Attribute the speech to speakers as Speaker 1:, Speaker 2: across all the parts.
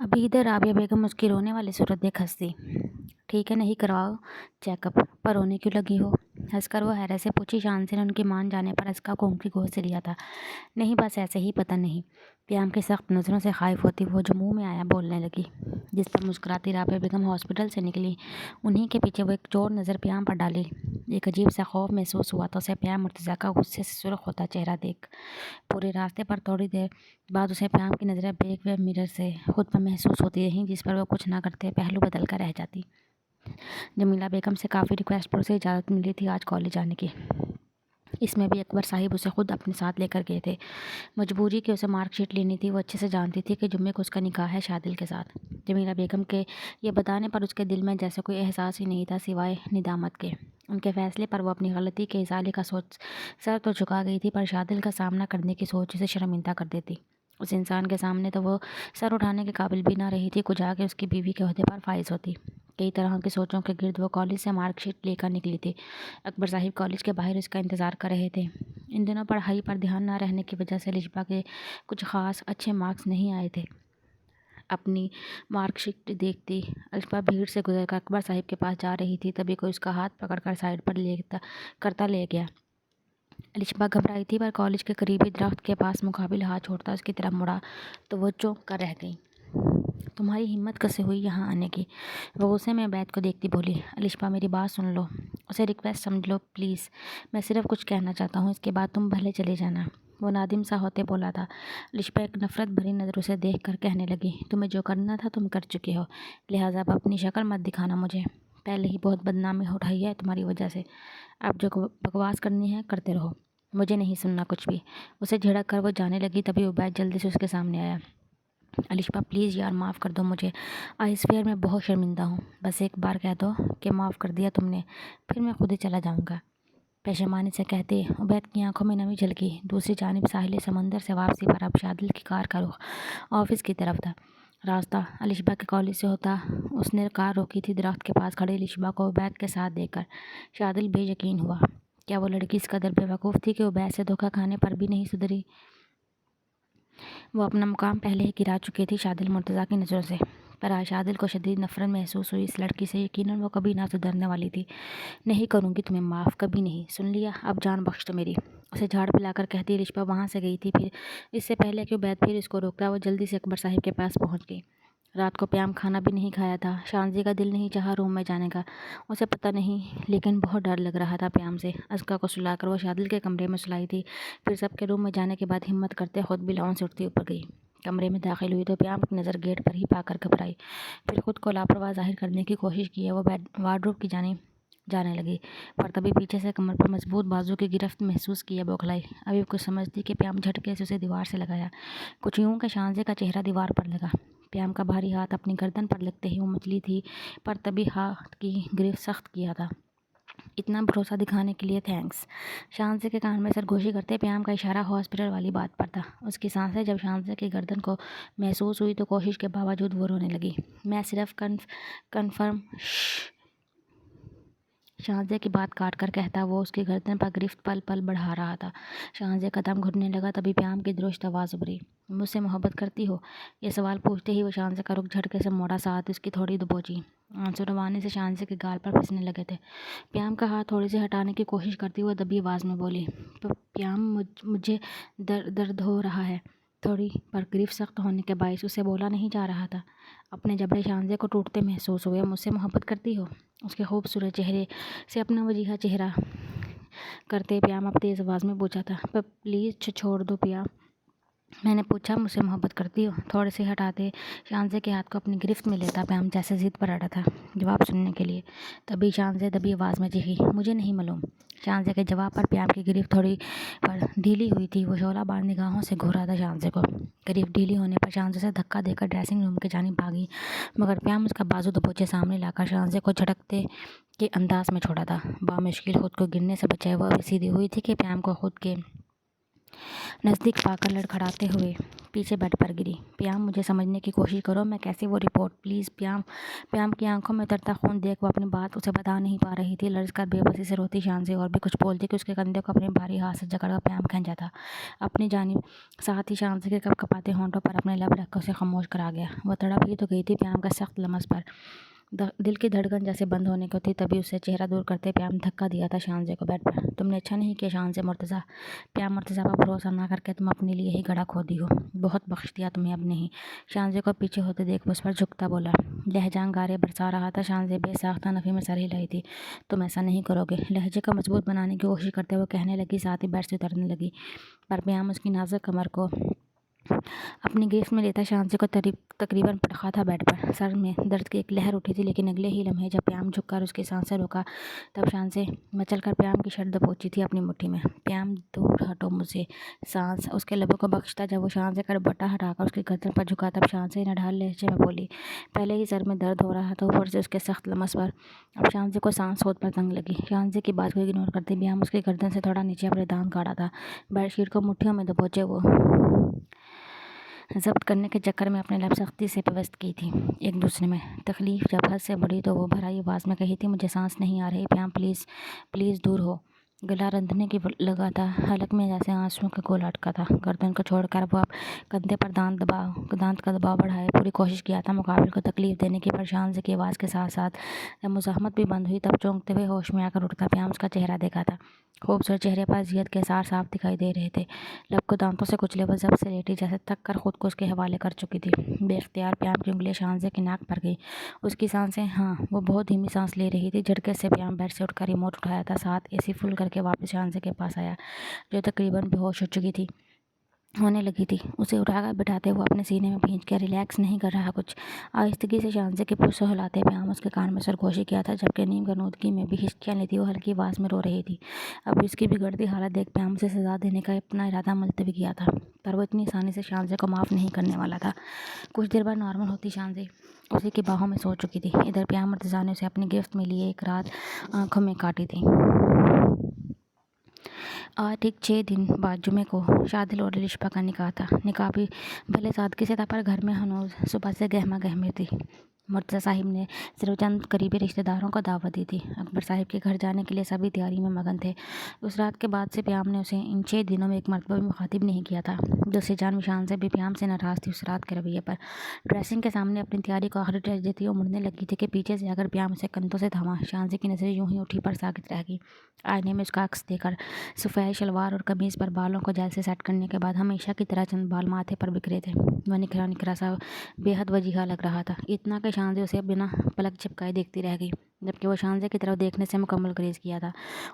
Speaker 1: ابھی ادھر رابعہ بیگم اس کی رونے والی صورت دیکھ ہنسی۔ ٹھیک ہے نہیں کرواؤ چیک اپ، پر رونے کیوں لگی ہو؟ ہنس کر وہ حیرت سے پوچھی۔ شانزی نے ان کی مان جانے پر اسکا کو ان کی گود سے لیا تھا۔ نہیں بس ایسے ہی، پتہ نہیں۔ پیام کی سخت نظروں سے خائف ہوتی وہ جو منہ میں آیا بولنے لگی، جس پر مسکراتی رابعہ بیگم ہاسپٹل سے نکلی۔ انہی کے پیچھے وہ ایک چور نظر پیام پر ڈالی۔ ایک عجیب سا خوف محسوس ہوا تو اسے پیام مرتضیٰ کا غصے سے سرخ ہوتا چہرہ دیکھ۔ پورے راستے پر تھوڑی دیر بعد اسے پیام کی نظریں بیک ویو مرر سے خود پر محسوس ہوتی رہیں، جس پر وہ کچھ نہ کرتے پہلو بدل کر رہ جاتی۔ جمیلہ بیگم سے کافی ریکویسٹ پر اسے اجازت ملی تھی آج کالج جانے کی۔ اس میں بھی اکبر صاحب اسے خود اپنے ساتھ لے کر گئے تھے۔ مجبوری کہ اسے مارک شیٹ لینی تھی۔ وہ اچھے سے جانتی تھی کہ جمعے کو اس کا نکاح ہے شادل کے ساتھ۔ جمیلہ بیگم کے یہ بتانے پر اس کے دل میں جیسے کوئی احساس ہی نہیں تھا سوائے ندامت کے۔ ان کے فیصلے پر وہ اپنی غلطی کے ازالے کا سوچ سر تو جھکا گئی تھی، پر شادل کا سامنا کرنے کی سوچ اسے شرمندہ کر دیتی۔ اس انسان کے سامنے تو وہ سر اٹھانے کے قابل بھی نہ رہی تھی، کچھ آگے اس کی بیوی کے عہدے پر فائز ہوتی۔ کئی طرح کی سوچوں کے گرد وہ کالج سے مارک شیٹ لے کر نکلی تھی۔ اکبر صاحب کالج کے باہر اس کا انتظار کر رہے تھے۔ ان دنوں پڑھائی پر دھیان نہ رہنے کی وجہ سے الشبا کے کچھ خاص اچھے مارکس نہیں آئے تھے۔ اپنی مارک شیٹ دیکھتی الشبا بھیڑ سے گزر کر اکبر صاحب کے پاس جا رہی تھی، تبھی کوئی اس کا ہاتھ پکڑ کر سائڈ پر کرتا لے گیا۔ الشبا گھبرائی تھی، پر کالج کے قریبی درخت کے پاس مقابل ہاتھ چھوڑتا اس کی طرف مڑا تو وہ چونک کر رہ گئی۔ تمہاری ہمت کیسے ہوئی یہاں آنے کی؟ وہ غصے میں عبید کو دیکھتی بولی۔ الشبا میری بات سن لو، اسے ریکویسٹ سمجھ لو پلیز، میں صرف کچھ کہنا چاہتا ہوں، اس کے بعد تم بھلے چلے جانا۔ وہ نادم سا ہوتے بولا تھا۔ الشبا ایک نفرت بھری نظروں سے دیکھ کر کہنے لگی، تمہیں جو کرنا تھا تم کر چکے ہو، لہٰذا اب اپنی شکل مت دکھانا مجھے۔ پہلے ہی بہت بدنامی اٹھائی ہے تمہاری وجہ سے، اب جو بکواس کرنی ہے کرتے رہو، مجھے نہیں سننا کچھ بھی۔ اسے جھڑک کر وہ جانے لگی، تبھی عبید جلدی سے اس کے سامنے آیا۔ الشبا پلیز یار معاف کر دو مجھے، آئی سویئر میں بہت شرمندہ ہوں، بس ایک بار کہہ دو کہ معاف کر دیا تم نے، پھر میں خود ہی چلا جاؤں گا۔ پشیمانی سے کہتے عبید کی آنکھوں میں نمی جھلکی۔ دوسری جانب ساحل سمندر سے واپسی پر اب شادل کی کار کا رخ آفس کی طرف تھا۔ راستہ الشبا کے کالج سے ہوتا اس نے کار روکی تھی۔ درخت کے پاس کھڑی الشبا کو عبید کے ساتھ دیکھ کر شادل بے یقین ہوا۔ کیا وہ لڑکی اس قدر بے وقوف تھی کہ عبید سے دھوکہ کھانے پر بھی نہیں سدھری؟ وہ اپنا مقام پہلے ہی گرا چکی تھی شادل مرتضیٰ کی نظروں سے، پر آج شادل کو شدید نفرت محسوس ہوئی اس لڑکی سے۔ یقیناً وہ کبھی نہ سدھرنے والی تھی۔ نہیں کروں گی تمہیں معاف، کبھی نہیں، سن لیا؟ اب جان بخش تو میری، اسے جھاڑ پلا کر کہتی الشبا وہاں سے گئی تھی۔ پھر اس سے پہلے کہ عبید پھر اس کو روکتا، وہ جلدی سے اکبر صاحب کے پاس پہنچ گئی۔ رات کو پیام کھانا بھی نہیں کھایا تھا۔ شانزی کا دل نہیں چاہا روم میں جانے کا، اسے پتہ نہیں لیکن بہت ڈر لگ رہا تھا پیام سے۔ اسکا کو سلا کر وہ شادل کے کمرے میں سلائی تھی۔ پھر سب کے روم میں جانے کے بعد ہمت کرتے خود بھی لاؤن سے اٹھتی اوپر گئی۔ کمرے میں داخل ہوئی تو پیام کی نظر گیٹ پر ہی پا کر گھبرائی، پھر خود کو لاپرواہ ظاہر کرنے کی کوشش کی وہ وارڈروب کی جانب جانے لگی، پر تبھی پیچھے سے کمر پر مضبوط بازو کی گرفت محسوس کی بوکھلائی۔ ابھی کچھ سمجھتی کہ پیام جھٹکے سے اسے دیوار سے لگایا، کچھ یوں کہ شانزی کا چہرہ دیوار پر لگا۔ پیام کا بھاری ہاتھ اپنی گردن پر لگتے ہی وہ مچلی تھی، پر تبھی ہاتھ کی گرفت سخت کیا تھا۔ اتنا بھروسہ دکھانے کے لیے تھینکس۔ شانزی کے کان میں سرگوشی کرتے پیام کا اشارہ ہاسپٹل والی بات پر تھا۔ اس کی سانسیں جب شانزی کی گردن کو محسوس ہوئی تو کوشش کے باوجود وہ رونے لگی۔ میں صرف کنفرم شانزی کی بات کاٹ کر کہتا وہ اس کی گردن پر گرفت پل پل بڑھا رہا تھا۔ شانزی کا دم گھٹنے لگا، تبھی پیام کی درشت آواز ابھری، مجھ سے محبت کرتی ہو؟ یہ سوال پوچھتے ہی وہ شانزی کا رخ جھٹکے سے موڑا، ساتھ اس کی تھوڑی دبوچی آنسو روانی سے شانزی کے گال پر پھسنے لگے تھے۔ پیام کا ہاتھ تھوڑی سی ہٹانے کی کوشش کرتی وہ دبی آواز میں بولی، پیام مجھے درد ہو رہا ہے تھوڑی، پر گرفت سخت ہونے کے باعث اسے بولا نہیں جا رہا تھا۔ اپنے جبڑے شانزی کو ٹوٹتے محسوس ہوئے۔ مجھ سے محبت کرتی ہو؟ اس کے خوبصورت چہرے سے اپنا وجیہہ چہرہ کرتے پیام اب تیز آواز میں پوچھا تھا، پلیز چھوڑ دو پیام، میں نے پوچھا مجھ سے محبت کرتی ہو؟ تھوڑے سے ہٹاتے شانزی کے ہاتھ کو اپنی گرفت میں لیتا پیام جیسے ضد پر اڑا تھا جواب سننے کے لیے، تبھی شانزی دبی آواز میں چیخی، مجھے نہیں معلوم۔ شانزی کے جواب پر پیام کی گرفت تھوڑی پر ڈھیلی ہوئی تھی۔ وہ شعلہ بار نگاہوں سے گھورا تھا شانزی کو۔ گرفت ڈھیلی ہونے پر شانزی سے دھکا دے کر ڈریسنگ روم کی جانب بھاگی، مگر پیام اس کا بازو دبوچے سامنے لا کر شانزی کو جھٹکتے کے انداز میں چھوڑا تھا۔ بامشکل خود کو گرنے سے بچائے وہ ابھی سیدھی ہوئی تھی کہ پیام کو خود کے نزدیک پا کر لڑکھڑاتے ہوئے پیچھے بیڈ پر گری۔ پیام مجھے سمجھنے کی کوشش کرو، میں کیسی وہ رپورٹ پلیز۔ پیام کی آنکھوں میں اترتا خون دیکھ وہ اپنی بات اسے بتا نہیں پا رہی تھی۔ لرز کر بے بسی سے روتی شانزی اور بھی کچھ بولتی کہ اس کے کندھے کو اپنے بھاری ہاتھ سے جکڑ کر پیام کھینچا تھا اپنی جانب۔ ساتھ ہی شانزی کے کپ کپاتے ہونٹوں پر اپنے لب رکھ کر اسے خاموش کرا گیا۔ وہ تڑپ ہی تو گئی تھی پیام کا سخت لمس پر، دل کی دھڑکن جیسے بند ہونے کو تھی، تبھی اسے چہرہ دور کرتے پیام دھکا دیا تھا شانزی کو بیڈ پر۔ تم نے اچھا نہیں کیا شانزی مرتضیٰ، پیام مرتضیٰ پر بھروسہ نہ کر کے تم اپنے لیے ہی گڑھا کھودی ہو، بہت بخش دیا تمہیں اب نہیں۔ شانزی کو پیچھے ہوتے دیکھ وہ اس پر جھکتا بولا، لہجہ انگارے برسا رہا تھا۔ شانزی بے ساختہ نفی میں سر ہلائی تھی۔ تم ایسا نہیں کرو گے، لہجے کو مضبوط بنانے کی کوشش کرتے ہوئے کہنے لگی، ساتھ ہی بیڈ سے اترنے لگی، پر پیام اس کی نازک کمر کو اپنی گرفت میں لیتا شانزی کو تقریباً پٹخا تھا بیڈ پر۔ سر میں درد کی ایک لہر اٹھی تھی، لیکن اگلے ہی لمحے جب پیام جھک کر اس کی سانسیں روکا، تب شانزی مچل کر پیام کی شرٹ دبوچی تھی اپنی مٹھی میں۔ پیام دور ہٹو مجھ سے، سانس اس کے لبوں کو بخشتا جب وہ شانزی کا دوپٹہ ہٹا کر اس کی گردن پر جھکا، تب شانزی نڈھال لہجے میں بولی، پہلے ہی سر میں درد ہو رہا تھا، اوپر سے اس کے سخت لمس پر اب شانزی کو سانس خود پر تنگ لگی۔ شانزی کی بات کو اگنور کرتے پیام اس کی گردن سے تھوڑا نیچے اپنے دانت گاڑا تھا۔ بیڈ شیٹ کو مٹھیوں میں دبوچے وہ ضبط کرنے کے چکر میں اپنے لب سختی سے پیوست کی تھی ایک دوسرے میں۔ تکلیف جب حد سے بڑھی تو وہ بھرائی آواز میں کہی تھی، مجھے سانس نہیں آ رہی پیام، پلیز پلیز دور ہو۔ گلا رندھنے کی لگا تھا، حلق میں جیسے آنسوؤں کا گولا اٹکا تھا۔ گردن کو چھوڑ کر وہ اب کندھے پر دانت کا دباؤ بڑھائے پوری کوشش کیا تھا مقابل کو تکلیف دینے کی، پر شانزی کی آواز کے ساتھ ساتھ جب مزاحمت بھی بند ہوئی، تب چونکتے ہوئے ہوش میں آ کر اٹھتا پیام اس کا چہرہ دیکھا تھا۔ خوبصورت چہرے پر اذیت کے آثار صاف دکھائی دے رہے تھے۔ لب کو دانتوں سے کچلے وہ ضبط سے لیٹی، جیسے تھک کر خود کو اس کے حوالے کر چکی تھی۔ بے اختیار پیام کی انگلیاں شانزی کی ناک پر گئی، اس کی سانسیں، ہاں وہ بہت دھیمی سانس لے رہی تھی۔ جھٹکے سے پیام بیڈ سے اٹھ کر ریموٹ اٹھایا تھا، ساتھ اے سی فل کر کے واپس شانزی کے پاس آیا جو تقریباً بے ہوش ہونے لگی تھی۔ اسے اٹھا کر بٹھاتے ہوئے اپنے سینے میں بھینچ کے، ریلیکس نہیں کر رہا کچھ؟ آہستگی سے شانزی کے پلس ہلاتے پیام اس کے کان میں سرگوشی کیا تھا، جبکہ نیم غنودگی میں بھی ہچکیاں لیتی وہ ہلکی آواز میں رو رہی تھی۔ اب اس کی بگڑتی حالت دیکھ پیام اسے سزا دینے کا اپنا ارادہ ملتوی کیا تھا، پر وہ اتنی آسانی سے شانزی کو معاف نہیں کرنے والا تھا۔ کچھ دیر بعد نارمل ہوتی شانزی اسی کی باہوں میں سو چکی تھی۔ ادھر پیام مرتضیٰ نے اسے اپنی گرفت میں لیے ایک رات آنکھوں میں کاٹی تھی۔ آج ٹھیک 6 دن بعد جمعے کو شادل اور الشپا کا نکاح تھا۔ نکاح بھی بھلے سادگی سے تھا، پر گھر میں ہنوز صبح سے گہما گہمی تھی۔ مرتضیٰ صاحب نے صرف چند قریبی رشتہ داروں کو دعوت دی تھی۔ اکبر صاحب کے گھر جانے کے لیے سبھی تیاری میں مگن تھے۔ اس رات کے بعد سے پیام نے اسے ان 6 دنوں میں ایک مرتبہ بھی مخاطب نہیں کیا تھا۔ دوسری جانب شانزی بھی پیام سے ناراض تھی اس رات کے رویے پر۔ ڈریسنگ کے سامنے اپنی تیاری کو آخری ٹچ دیتی وہ مڑنے لگی تھی کہ پیچھے سے اگر پیام اسے کندھوں سے تھاما۔ شانزی کی نظریں یوں ہی اٹھی پر ساکت رہ گئی۔ آئینے میں اس کا عکس دیکھ کر سفید شلوار اور قمیض پر بالوں کو جیل سے سیٹ کرنے کے بعد ہمیشہ کی طرح چند بال ماتھے پر بکھرے تھے، وہ نکھرا نکھرا سا بے حد وجیحہ لگ رہا تھا، اتنا کہ شانزی اسے بنا پلک جھپکائے دیکھتی رہ گئی، جبکہ وہ شانزی کی طرف دیکھنے سے مکمل گریز کیا تھا۔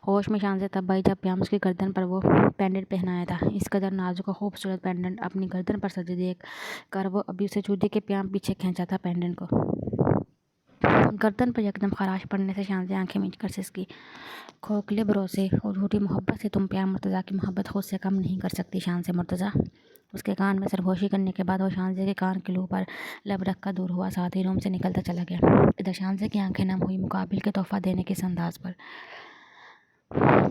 Speaker 1: ہوش میں شانزی تب آئی جب پیام اس کی گردن پر وہ پینڈنٹ پہنایا تھا۔ اس قدر نازک و خوبصورت پینڈنٹ اپنی گردن پر سجے دیکھ کر وہ ابھی اسے چھوتی کہ پیام پیچھے کھینچا تھا پینڈنٹ کو۔ گردن پر یکدم خراش پڑنے سے شانزی آنکھیں میچ کر سسکی، کھوکھلے بھروسے اور جھوٹی محبت سے تم پیام مرتضیٰ کی محبت خود سے کم نہیں کر سکتی شانزی مرتضیٰ۔ اس کے کان میں سرگوشی کرنے کے بعد وہ شانزی کے کان کے لوح پر لب رکھ کر دور ہوا، ساتھ ہی روم سے نکلتا چلا گیا۔ ادھر شانزی کی آنکھیں نم ہوئی مقابل کے تحفہ دینے کے اس انداز پر۔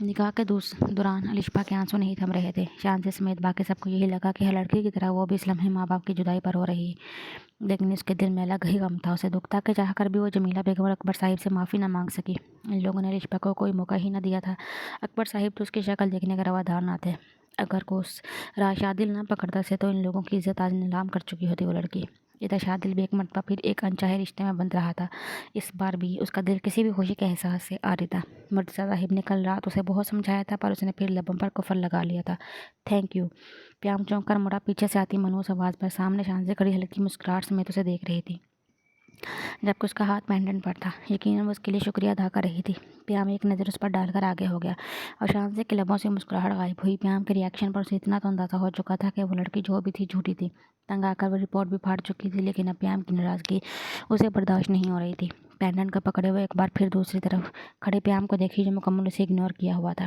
Speaker 1: نکاح کے دوران الشپا کے آنسو نہیں تھم رہے تھے۔ شانزی سمیت باقی سب کو یہی لگا کہ ہر لڑکی کی طرح وہ بھی اس لمحے ماں باپ کی جدائی پر رو رہی ہے، لیکن اس کے دل میں الگ ہی غم تھا۔ اسے دکھ تھا کہ چاہ کر بھی وہ جمیلہ بیگم اور اکبر صاحب سے معافی نہ مانگ سکی۔ ان لوگوں نے الشپا کو کوئی موقع ہی نہ دیا تھا۔ اکبر صاحب تو اس کی شکل دیکھنے کا روادار نہ تھے۔ اگر کو اس راہ شادل نہ پکڑتا سے تو ان لوگوں کی عزت آج نیلام کر چکی ہوتی وہ لڑکی۔ ادھر شادل بھی ایک مرتبہ پھر ایک انچاہے رشتے میں بندھ رہا تھا۔ اس بار بھی اس کا دل کسی بھی خوشی کے احساس سے عاری تھا۔ مرتضیٰ صاحب نے کل رات اسے بہت سمجھایا تھا، پر اس نے پھر لبوں پر کفر لگا لیا تھا۔ Thank you. پیام چونک کر مڑا، پیچھے سے آتی منحوس آواز پر سامنے شانزی کھڑی ہلکی مسکراہٹ سمیت اسے دیکھ رہی تھی، جبکہ اس کا ہاتھ پینڈنٹ پر تھا۔ یقیناً وہ اس کے لیے شکریہ ادا کر رہی تھی۔ پیام ایک نظر اس پر ڈال کر آگے ہو گیا اور شانزی کے لبوں سے مسکراہٹ غائب ہوئی۔ پیام کے ری ایکشن پر اسے اتنا تو اندازہ ہو چکا تھا کہ وہ لڑکی جو بھی تھی جھوٹی تھی۔ تنگ آ کر وہ رپورٹ بھی پھاڑ چکی تھی، لیکن اب پیام کی ناراضگی اسے برداشت نہیں ہو رہی تھی۔ پینڈنٹ کو پکڑے ہوئے ایک بار پھر دوسری طرف کھڑے پیام کو دیکھی جو مکمل اسے اگنور کیا ہوا تھا۔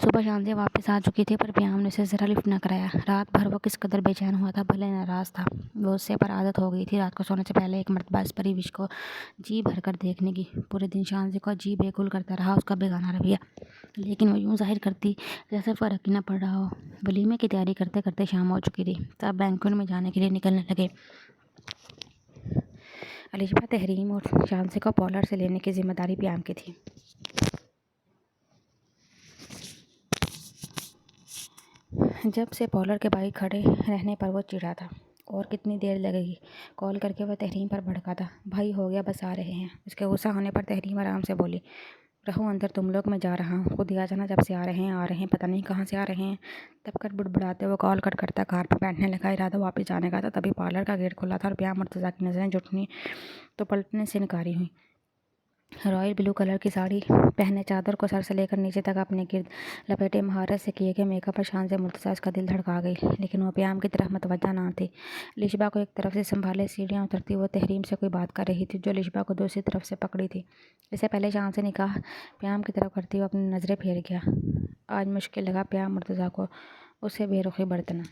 Speaker 1: صبح شانزیہ واپس آ چکی تھی، پر پیام نے اسے ذرا لفٹ نہ کرایا۔ رات بھر وہ کس قدر بے چین ہوا تھا، بھلے ناراض تھا، وہ اس سے پر عادت ہو گئی تھی رات کو سونے سے پہلے ایک مرتبہ اس پری وش کو جی بھر کر دیکھنے کی۔ پورے دن شانزیہ کو جی بے کل کرتا رہا اس کا بیگانہ رویہ، لیکن وہ یوں ظاہر کرتی جیسے فرق ہی نہ پڑ رہا ہو۔ ولیمے کی تیاری کرتے کرتے شام ہو چکی تھی، سب بینکوٹ میں جانے کے لیے نکلنے لگے۔ الشبا، تحریم اور شانزیہ کو پارلر سے لینے کی ذمہ داری پیام کی تھی۔ جب سے پارلر کے باہر کھڑے رہنے پر وہ چڑھا تھا، اور کتنی دیر لگے گی؟ کال کر کے وہ تحریم پر بھڑکا تھا۔ بھائی ہو گیا، بس آ رہے ہیں۔ اس کے غصہ ہونے پر تحریم آرام سے بولی، رہو اندر تم لوگ، میں جا رہا ہوں، خود ہی آ جانا جب سے آ رہے ہیں، پتہ نہیں کہاں سے آ رہے ہیں۔ تب کر بڑبڑاتے وہ کال کٹ کرتا کار پر بیٹھنے لگا۔ ارادہ واپس جانے کا تھا، تبھی پارلر کا گیٹ کھلا تھا اور پیام مرتضیٰ کی نظریں جھٹنی تو پلٹنے سے انکاری ہوئیں۔ رائل بلو کلر کی ساڑی پہنے، چادر کو سر سے لے کر نیچے تک اپنے گرد لپیٹے، مہارت سے کیے گئے میک اپ پر شانزیہ مرتضیٰ اس کا دل دھڑکا گئی، لیکن وہ پیام کی طرف متوجہ نہ تھی۔ الشبا کو ایک طرف سے سنبھالے سیڑھیاں اترتی وہ تحریم سے کوئی بات کر رہی تھی، جو الشبا کو دوسری طرف سے پکڑی تھی۔ اس سے پہلے شانزیہ نے کہا پیام کی طرف کرتی وہ اپنی نظریں پھیر گیا۔ آج مشکل لگا پیام مرتضیٰ کو اس سے بے رخی برتنا۔